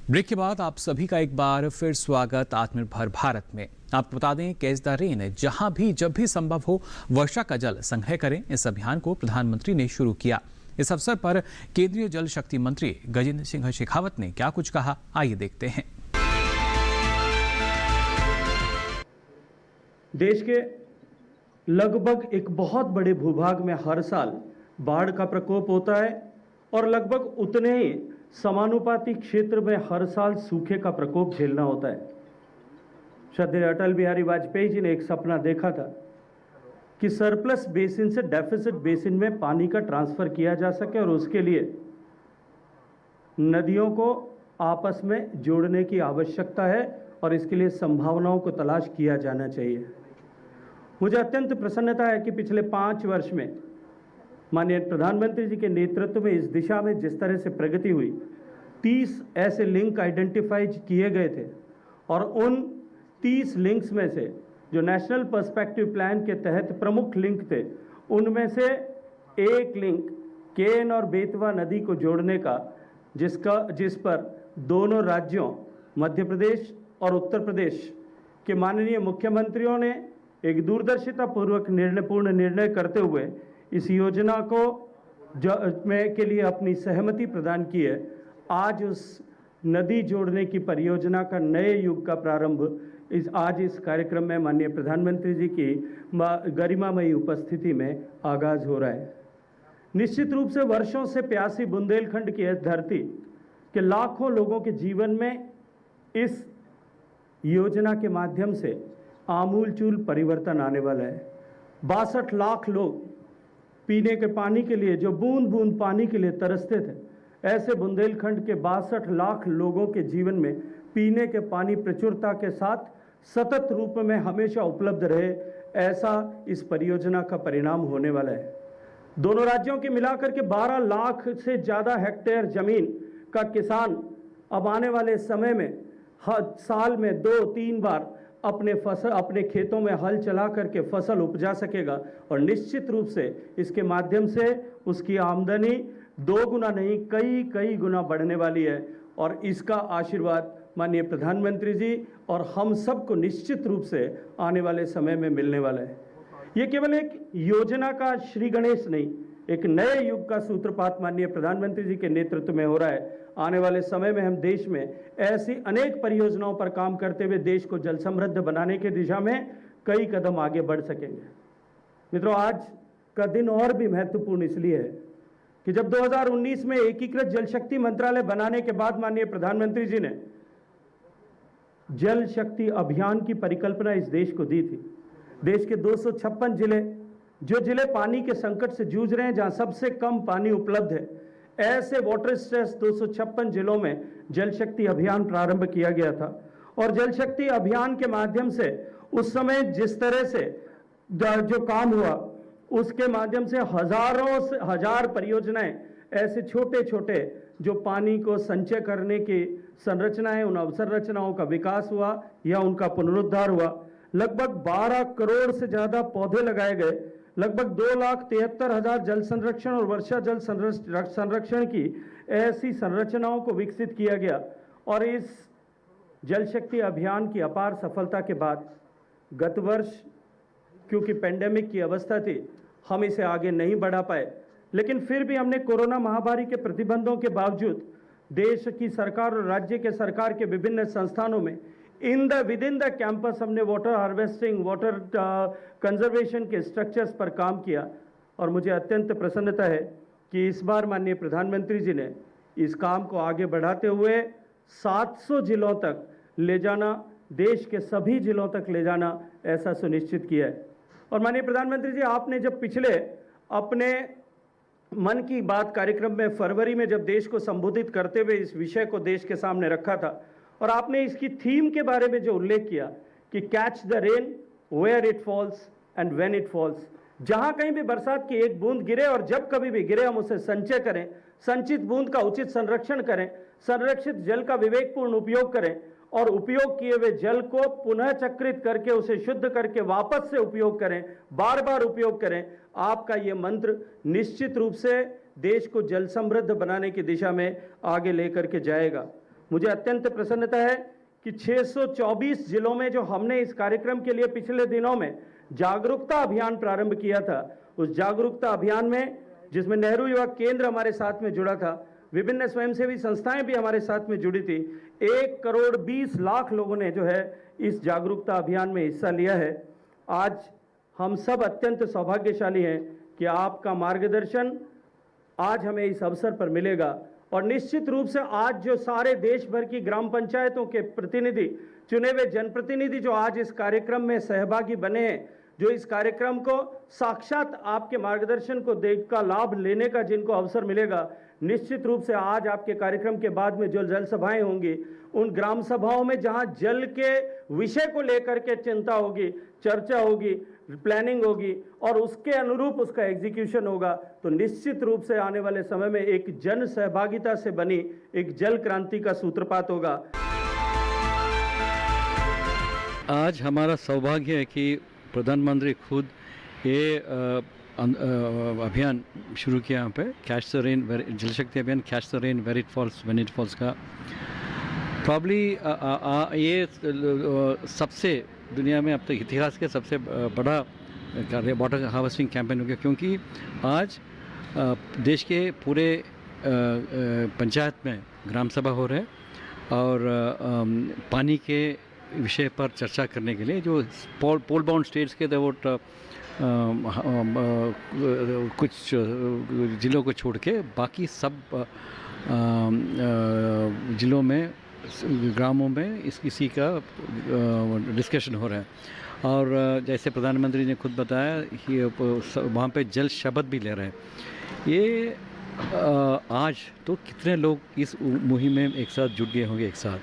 Break के बाद आप सभी का एक बार फिर स्वागत आत्मनिर्भर भारत में। आपको बता दें कैच द रेन, जहां भी जब भी संभव हो वर्षा का जल संग्रह करें। इस अभियान को प्रधानमंत्री ने शुरू किया। इस अवसर पर केंद्रीय जल शक्ति मंत्री गजेंद्र सिंह शेखावत ने क्या कुछ कहा, आइए देखते हैं। देश के लगभग एक बहुत बड़े भूभाग में हर साल बाढ़ का प्रकोप होता है और लगभग उतने ही समानुपाती क्षेत्र में हर साल सूखे का प्रकोप झेलना होता है। श्रद्धेय अटल बिहारी वाजपेयी जी ने एक सपना देखा था कि सरप्लस बेसिन से डेफिसिट बेसिन में पानी का ट्रांसफर किया जा सके और उसके लिए नदियों को आपस में जोड़ने की आवश्यकता है और इसके लिए संभावनाओं को तलाश किया जाना चाहिए। मुझे अत्यंत प्रसन्नता है कि पिछले 5 वर्ष में माननीय प्रधानमंत्री जी के नेतृत्व में इस दिशा में जिस तरह से प्रगति हुई, 30 ऐसे लिंक आइडेंटिफाई किए गए थे और उन 30 लिंक्स में से जो नेशनल पर्सपेक्टिव प्लान के तहत प्रमुख लिंक थे, उनमें से एक लिंक केन और बेतवा नदी को जोड़ने का, जिस पर दोनों राज्यों मध्य प्रदेश और उत्तर प्रदेश के माननीय मुख्यमंत्रियों ने एक दूरदर्शिता पूर्वक पूर्ण निर्णय करते हुए इस योजना को के लिए अपनी सहमति प्रदान की है। आज उस नदी जोड़ने की परियोजना का नए युग का प्रारंभ आज इस कार्यक्रम में माननीय प्रधानमंत्री जी की गरिमामयी उपस्थिति में आगाज हो रहा है। निश्चित रूप से वर्षों से प्यासी बुंदेलखंड की इस धरती के लाखों लोगों के जीवन में इस योजना के माध्यम से आमूलचूल परिवर्तन आने वाला है। 62 लाख लोग पीने के पानी के लिए, जो बूंद बूंद पानी के लिए तरसते थे, ऐसे बुंदेलखंड के 62 लाख लोगों के जीवन में पीने के पानी प्रचुरता के साथ सतत रूप में हमेशा उपलब्ध रहे, ऐसा इस परियोजना का परिणाम होने वाला है। दोनों राज्यों के मिलाकर के 12 लाख से ज़्यादा हेक्टेयर जमीन का किसान अब आने वाले समय में हर साल में 2-3 बार अपने खेतों में हल चला करके फसल उपजा सकेगा और निश्चित रूप से इसके माध्यम से उसकी आमदनी 2 गुना नहीं कई गुना बढ़ने वाली है और इसका आशीर्वाद माननीय प्रधानमंत्री जी और हम सबको निश्चित रूप से आने वाले समय में मिलने वाला है। ये केवल एक योजना का श्री गणेश नहीं, एक नए युग का सूत्रपात माननीय प्रधानमंत्री जी के नेतृत्व में हो रहा है। आने वाले समय में हम देश में ऐसी अनेक परियोजनाओं पर काम करते हुए देश को जल समृद्ध बनाने की दिशा में कई कदम आगे बढ़ सकेंगे। मित्रों, आज का दिन और भी महत्वपूर्ण इसलिए है कि जब 2019 में एकीकृत जल शक्ति मंत्रालय बनाने के बाद माननीय प्रधानमंत्री जी ने जल शक्ति अभियान की परिकल्पना इस देश को दी थी। देश के 256 जिले, जो जिले पानी के संकट से जूझ रहे हैं, जहां सबसे कम पानी उपलब्ध है, ऐसे वाटर स्ट्रेस 256 जिलों में जल शक्ति अभियान प्रारंभ किया गया था। और जल शक्ति अभियान के माध्यम से उस समय जिस तरह से जो काम हुआ, उसके माध्यम से हजार परियोजनाएं, ऐसे छोटे छोटे जो पानी को संचय करने की संरचनाएं, उन अवसंरचनाओं का विकास हुआ या उनका पुनरुद्धार हुआ। लगभग 12 करोड़ से ज्यादा पौधे लगाए गए, लगभग 2,73,000 जल संरक्षण और वर्षा जल संरक्षण की ऐसी संरचनाओं को विकसित किया गया। और इस जल शक्ति अभियान की अपार सफलता के बाद गत वर्ष, क्योंकि पेंडेमिक की अवस्था थी, हम इसे आगे नहीं बढ़ा पाए, लेकिन फिर भी हमने कोरोना महामारी के प्रतिबंधों के बावजूद देश की सरकार और राज्य के सरकार के विभिन्न संस्थानों में विद इन द कैंपस हमने वाटर हार्वेस्टिंग, वाटर कंजर्वेशन के स्ट्रक्चर्स पर काम किया। और मुझे अत्यंत प्रसन्नता है कि इस बार माननीय प्रधानमंत्री जी ने इस काम को आगे बढ़ाते हुए 700 जिलों तक ले जाना, देश के सभी जिलों तक ले जाना, ऐसा सुनिश्चित किया है। और माननीय प्रधानमंत्री जी, आपने जब पिछले अपने मन की बात कार्यक्रम में फरवरी में जब देश को संबोधित करते हुए इस विषय को देश के सामने रखा था और आपने इसकी थीम के बारे में जो उल्लेख किया कि catch the rain where it falls and when it falls, जहां कहीं भी बरसात की एक बूंद गिरे और जब कभी भी गिरे हम उसे संचय करें, संचित बूंद का उचित संरक्षण करें, संरक्षित जल का विवेकपूर्ण उपयोग करें और उपयोग किए हुए जल को पुनः चक्रित करके उसे शुद्ध करके वापस से उपयोग करें, बार बार उपयोग करें। आपका ये मंत्र निश्चित रूप से देश को जल समृद्ध बनाने की दिशा में आगे लेकर के जाएगा। मुझे अत्यंत प्रसन्नता है कि 624 जिलों में जो हमने इस कार्यक्रम के लिए पिछले दिनों में जागरूकता अभियान प्रारंभ किया था, उस जागरूकता अभियान में जिसमें नेहरू युवा केंद्र हमारे साथ में जुड़ा था, विभिन्न स्वयंसेवी संस्थाएं भी हमारे साथ में जुड़ी थी, 1,20,00,000 लोगों ने जो है इस जागरूकता अभियान में हिस्सा लिया है। आज हम सब अत्यंत सौभाग्यशाली हैं कि आपका मार्गदर्शन आज हमें इस अवसर पर मिलेगा और निश्चित रूप से आज जो सारे देश भर की ग्राम पंचायतों के प्रतिनिधि, चुने हुए जनप्रतिनिधि जो आज इस कार्यक्रम में सहभागी बने हैं, जो इस कार्यक्रम को साक्षात आपके मार्गदर्शन को देख का लाभ लेने का जिनको अवसर मिलेगा, निश्चित रूप से आज आपके कार्यक्रम के बाद में जो जल सभाएं होंगी, उन ग्राम सभाओं में जहां जल के विषय को लेकर के चिंता होगी, चर्चा होगी, प्लानिंग होगी और उसके अनुरूप उसका एग्जीक्यूशन होगा, तो निश्चित रूप से आने वाले समय में एक जन सहभागिता से बनी एक जल क्रांति का सूत्रपात होगा। आज हमारा सौभाग्य है कि प्रधानमंत्री खुद ये अभियान शुरू किया यहाँ पे, catch the rain, Jal Shakti Abhiyan, catch the rain where it falls when it falls का। प्रॉब्ली ये सबसे दुनिया में अब तक इतिहास के सबसे बड़ा वाटर हार्वेस्टिंग कैंपेन हो गया, क्योंकि आज देश के पूरे पंचायत में ग्राम सभा हो रहे हैं और पानी के विषय पर चर्चा करने के लिए जो पोल बाउंड स्टेट्स के वोट कुछ ज़िलों को छोड़ के बाकी सब ज़िलों में, ग्रामों में इसी का डिस्कशन हो रहा है। और जैसे प्रधानमंत्री ने खुद बताया कि वहाँ पे जल शपथ भी ले रहे हैं। ये आज तो कितने लोग इस मुहिम में एक साथ जुट गए होंगे एक साथ,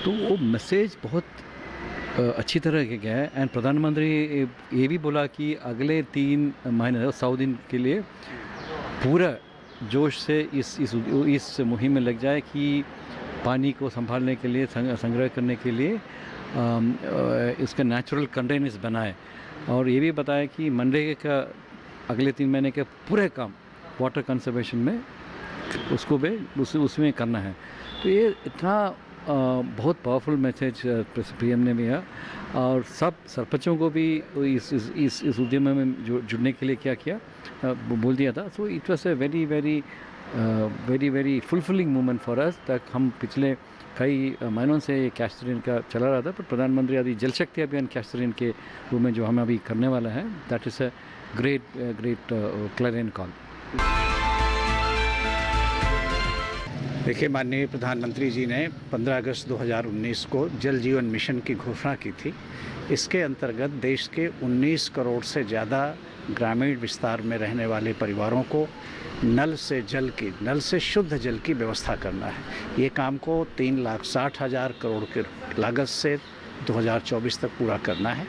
तो वो मैसेज बहुत अच्छी तरह के गया है। एंड प्रधानमंत्री ये भी बोला कि अगले 3 महीने 100 दिन के लिए पूरा जोश से इस मुहिम में लग जाए कि पानी को संभालने के लिए, संग्रह करने के लिए इसका नेचुरल कंटेनर्स बनाए। और ये भी बताया कि मनरेगा का अगले 3 महीने के पूरे काम वाटर कंजर्वेशन में उसको भी उसमें करना है। तो ये इतना बहुत पावरफुल मैसेज पीएम ने भी है और सब सरपंचों को भी इस उद्यम में जुड़ने के लिए क्या किया बोल दिया था। So it was a very fulfilling moment for us. तक हम पिछले कई महीनों से ये कैच द रेन का चला रहा था, पर प्रधानमंत्री आदि जल Shakti Abhiyan catch the rain के रूप में जो हम अभी करने वाला है, that is a great Clarion call. देखिए, माननीय प्रधानमंत्री जी ने 15 अगस्त 2019 को जल जीवन मिशन की घोषणा की थी। इसके अंतर्गत देश के 19 करोड़ से ज़्यादा ग्रामीण विस्तार में रहने वाले परिवारों को नल से शुद्ध जल की व्यवस्था करना है। ये काम को 3,60,000 करोड़ के लागत से 2024 तक पूरा करना है।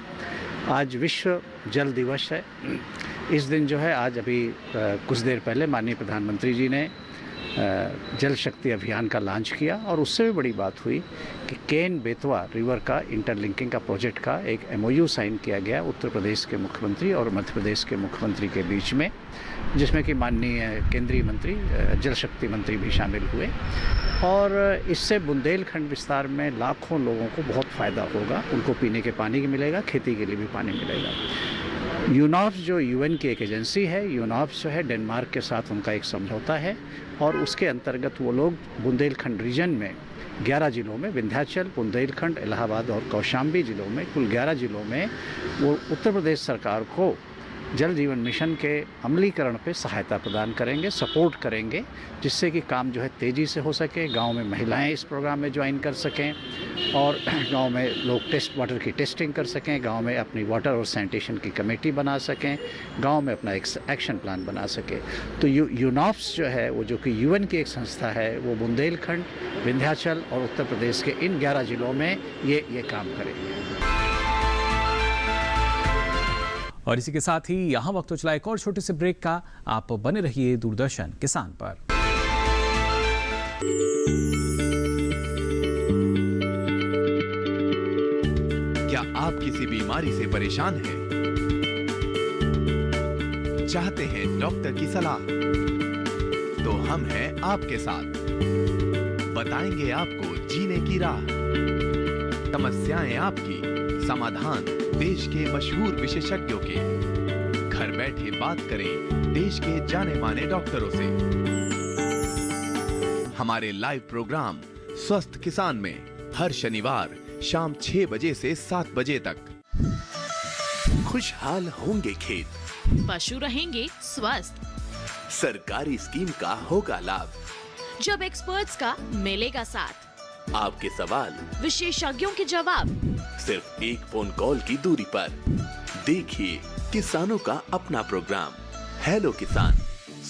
आज विश्व जल दिवस है। इस दिन जो है, आज अभी कुछ देर पहले माननीय प्रधानमंत्री जी ने जल शक्ति अभियान का लॉन्च किया और उससे भी बड़ी बात हुई कि केन बेतवा रिवर का इंटरलिंकिंग का प्रोजेक्ट का एक MOU साइन किया गया उत्तर प्रदेश के मुख्यमंत्री और मध्य प्रदेश के मुख्यमंत्री के बीच में, जिसमें कि माननीय केंद्रीय मंत्री जल शक्ति मंत्री भी शामिल हुए। और इससे बुंदेलखंड विस्तार में लाखों लोगों को बहुत फ़ायदा होगा। उनको पीने के पानी मिलेगा, खेती के लिए भी पानी मिलेगा। यूनॉप्स जो UN की एक एजेंसी है, यूनॉप्स जो है डेनमार्क के साथ उनका एक समझौता है और उसके अंतर्गत वो लोग बुंदेलखंड रीजन में 11 जिलों में, विंध्याचल, बुंदेलखंड, इलाहाबाद और कौशाम्बी जिलों में, कुल 11 जिलों में वो उत्तर प्रदेश सरकार को जल जीवन मिशन के अमलीकरण पे सहायता प्रदान करेंगे, सपोर्ट करेंगे, जिससे कि काम जो है तेज़ी से हो सके। गांव में महिलाएं इस प्रोग्राम में ज्वाइन कर सकें और गांव में लोग वाटर की टेस्टिंग कर सकें, गांव में अपनी वाटर और सैनिटेशन की कमेटी बना सकें, गांव में अपना एक एक्शन प्लान बना सकें। तो यूनॉप्स जो है, वो जो कि UN की एक संस्था है, वो बुंदेलखंड, विंध्याचल और उत्तर प्रदेश के इन 11 जिलों में ये काम करेंगे। और इसी के साथ ही यहाँ वक्त हो चला एक और छोटे से ब्रेक का। आप बने रहिए दूरदर्शन किसान पर। क्या आप किसी बीमारी से परेशान हैं? चाहते हैं डॉक्टर की सलाह? तो हम हैं आपके साथ। बताएंगे आपको जीने की राह। समस्याएं आपकी, समाधान देश के मशहूर विशेषज्ञों के। घर बैठे बात करें देश के जाने माने डॉक्टरों से। हमारे लाइव प्रोग्राम स्वस्थ किसान में हर शनिवार शाम 6 बजे से 7 बजे तक। खुशहाल होंगे खेत, पशु रहेंगे स्वस्थ, सरकारी स्कीम का होगा लाभ, जब एक्सपर्ट्स का मिलेगा साथ, आपके सवाल विशेषज्ञों के जवाब, सिर्फ एक फोन कॉल की दूरी पर। देखिए किसानों का अपना प्रोग्राम हेलो किसान,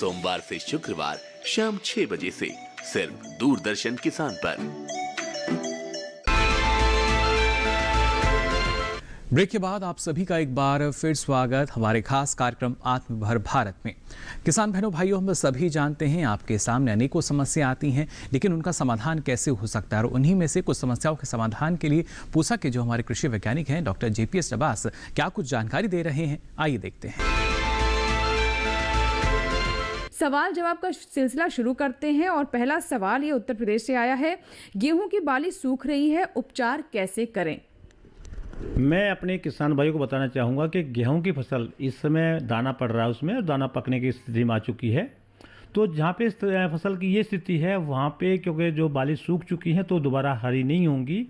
सोमवार से शुक्रवार शाम 6 बजे से सिर्फ दूरदर्शन किसान पर। ब्रेक के बाद आप सभी का एक बार फिर स्वागत हमारे खास कार्यक्रम आत्मनिर्भर भारत में। किसान बहनों भाइयों, हम सभी जानते हैं आपके सामने अनेकों समस्याएं आती हैं, लेकिन उनका समाधान कैसे हो सकता है, और उन्हीं में से कुछ समस्याओं के समाधान के लिए पूसा के जो हमारे कृषि वैज्ञानिक हैं डॉक्टर JPS डबास क्या कुछ जानकारी दे रहे हैं, आइए देखते हैं। सवाल जवाब का सिलसिला शुरू करते हैं और पहला सवाल ये उत्तर प्रदेश से आया है। गेहूं की बाली सूख रही है, उपचार कैसे करें? मैं अपने किसान भाइयों को बताना चाहूँगा कि गेहूं की फसल इस समय दाना पड़ रहा है, उसमें दाना पकने की स्थिति में आ चुकी है। तो जहाँ पे फसल की ये स्थिति है वहाँ पे क्योंकि जो बाली सूख चुकी हैं तो दोबारा हरी नहीं होंगी।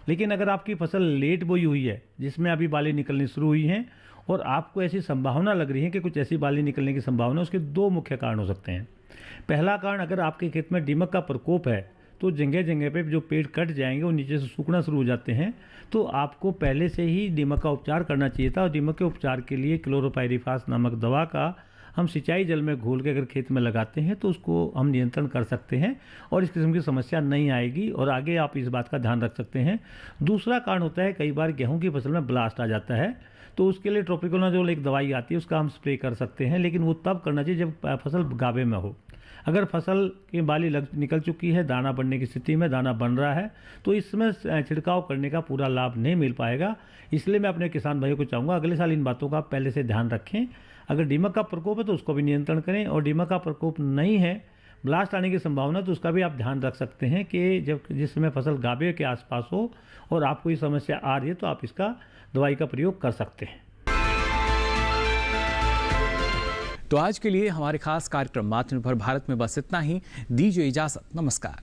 लेकिन अगर आपकी फसल लेट बोई हुई है जिसमें अभी बाली निकलनी शुरू हुई हैं और आपको ऐसी संभावना लग रही है कि कुछ ऐसी बाली निकलने की संभावना, उसके 2 मुख्य कारण हो सकते हैं। पहला कारण, अगर आपके खेत में दीमक का प्रकोप है तो जगह जगह पे जो पेड़ कट जाएंगे और नीचे से सूखना शुरू हो जाते हैं, तो आपको पहले से ही दीमक का उपचार करना चाहिए था। और दीमक के उपचार के लिए क्लोरोपाइरीफास नामक दवा का हम सिंचाई जल में घोल के अगर खेत में लगाते हैं तो उसको हम नियंत्रण कर सकते हैं और इस किस्म की समस्या नहीं आएगी और आगे आप इस बात का ध्यान रख सकते हैं। दूसरा कारण होता है, कई बार गेहूँ की फसल में ब्लास्ट आ जाता है, तो उसके लिए ट्रोपिकोनाजोल एक दवाई आती है, उसका हम स्प्रे कर सकते हैं, लेकिन वो तब करना चाहिए जब फसल गाभे में हो। अगर फसल की बाली निकल चुकी है, दाना बनने की स्थिति में, दाना बन रहा है, तो इसमें छिड़काव करने का पूरा लाभ नहीं मिल पाएगा। इसलिए मैं अपने किसान भाइयों को चाहूँगा अगले साल इन बातों का पहले से ध्यान रखें। अगर दीमक का प्रकोप है तो उसको भी नियंत्रण करें, और दीमक का प्रकोप नहीं है, ब्लास्ट आने की संभावना, तो उसका भी आप ध्यान रख सकते हैं कि जिस समय फसल गाभे के आसपास हो और आपको ये समस्या आ रही है तो आप इसका दवाई का प्रयोग कर सकते हैं। तो आज के लिए हमारे खास कार्यक्रम आत्मनिर्भर भारत में बस इतना ही। दीजिए इजाजत, नमस्कार।